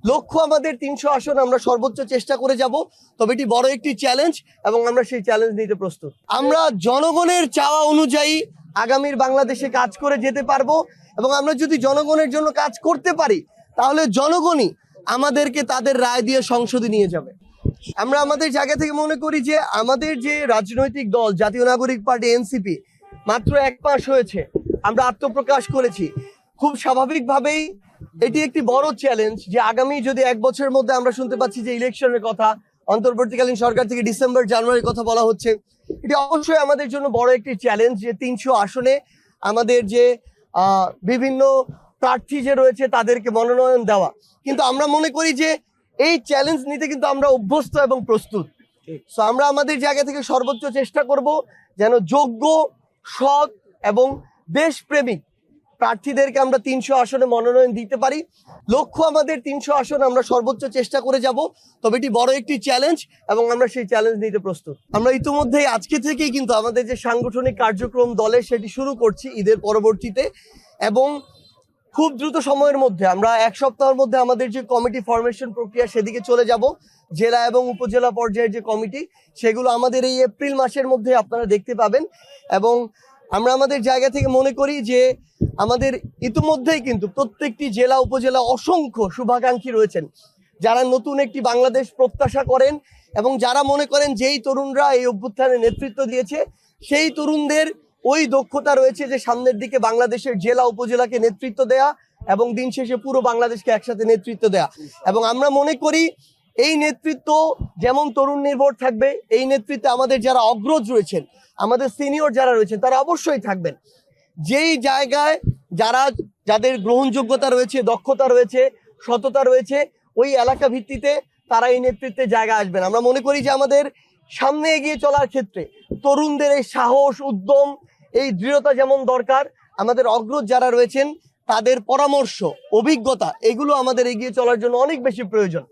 লক্ষ্য আমাদের ৩০০ আসন, আমরা সর্বোচ্চ চেষ্টা করে যাব। তবে এটি বড় একটি চ্যালেঞ্জ এবং আমরা সেই চ্যালেঞ্জ নিতে প্রস্তুত। আমরা জনগণের চাওয়া অনুযায়ী আগামীর বাংলাদেশে কাজ করে যেতে পারবো এবং আমরা যদি জনগণের জন্য কাজ করতে পারি তাহলে জনগণই আমাদেরকে তাদের রায় দিয়ে সংসদে নিয়ে যাবে। আমরা আমাদের জায়গা থেকে মনে করি যে আমাদের যে রাজনৈতিক দল জাতীয় নাগরিক পার্টি এনসিপি মাত্র 1 মাস হয়েছে আমরা আত্মপ্রকাশ করেছি। খুব স্বাভাবিকভাবেই এটি একটি বড় চ্যালেঞ্জ যে আগামী যদি 1 বছরের মধ্যে আমরা শুনতে পাচ্ছি যে ইলেকশনের কথা, অন্তর্বর্তীকালীন সরকার থেকে ডিসেম্বর জানুয়ারির কথা বলা হচ্ছে, এটি অবশ্যই আমাদের জন্য বড় একটি চ্যালেঞ্জ যে ৩০০ আসনে আমাদের যে বিভিন্ন প্রার্থী যে রয়েছে তাদেরকে মনোনয়ন দেওয়া। কিন্তু আমরা মনে করি যে এই চ্যালেঞ্জ নিতে কিন্তু আমরা অভ্যস্ত এবং প্রস্তুত। সো আমরা আমাদের জায়গা থেকে সর্বোচ্চ চেষ্টা করব যেন যোগ্য, সৎ এবং দেশপ্রেমিক প্রার্থীদেরকে আমরা ৩০০ আসনে মনোনয়ন দিতে পারি। লক্ষ্য আমাদের ৩০০ আসন, আমরা সর্বোচ্চ চেষ্টা করে যাব। তবে এটি বড় একটি চ্যালেঞ্জ এবং আমরা সেই চ্যালেঞ্জ নিতে প্রস্তুত। আমরা ইতিমধ্যেই আজকে থেকেই কিন্তু আমাদের যে সাংগঠনিক কার্যক্রম দলের সেটি শুরু করছি ঈদের পরবর্তীতে, এবং খুব দ্রুত সময়ের মধ্যে আমরা 1 সপ্তাহের মধ্যে আমাদের যে কমিটি ফরমেশন প্রক্রিয়া সেদিকে চলে যাব। জেলা এবং উপজেলা পর্যায়ের যে কমিটি সেগুলো আমাদের এই এপ্রিল মাসের মধ্যে আপনারা দেখতে পাবেন। এবং আমরা আমাদের জায়গা থেকে মনে করি যে আমাদের ইতিমধ্যেই কিন্তু প্রত্যেকটি জেলা উপজেলা অসংখ্য শুভাকাঙ্ক্ষী রয়েছেন যারা নতুন একটি বাংলাদেশ প্রত্যাশা করেন এবং যারা মনে করেন যেই তরুণরা এই অভ্যুত্থানে নেতৃত্ব দিয়েছে সেই তরুণদের ওই দক্ষতা রয়েছে যে সামনের দিকে বাংলাদেশের জেলা উপজেলাকে নেতৃত্ব দেয়া এবং দিন শেষে পুরো বাংলাদেশকে একসাথে নেতৃত্ব দেয়া। এবং আমরা মনে করি এই নেতৃত্ব যেমন তরুণ নির্ভর থাকবে, এই নেতৃত্বে আমাদের যারা অগ্রজ রয়েছেন, আমাদের সিনিয়র যারা রয়েছেন তারা অবশ্যই থাকবেন। যেই জায়গায় যাদের গ্রহণযোগ্যতা রয়েছে, দক্ষতা রয়েছে, সততা রয়েছে, ওই এলাকা ভিত্তিতে তারা এই নেতৃত্বে জায়গা আসবেন। আমরা মনে করি যে আমাদের সামনে এগিয়ে চলার ক্ষেত্রে তরুণদের এই সাহস, উদ্যম, এই দৃঢ়তা যেমন দরকার, আমাদের অগ্রজ যারা রয়েছেন তাদের পরামর্শ, অভিজ্ঞতা, এগুলো আমাদের এগিয়ে চলার জন্য অনেক বেশি প্রয়োজন।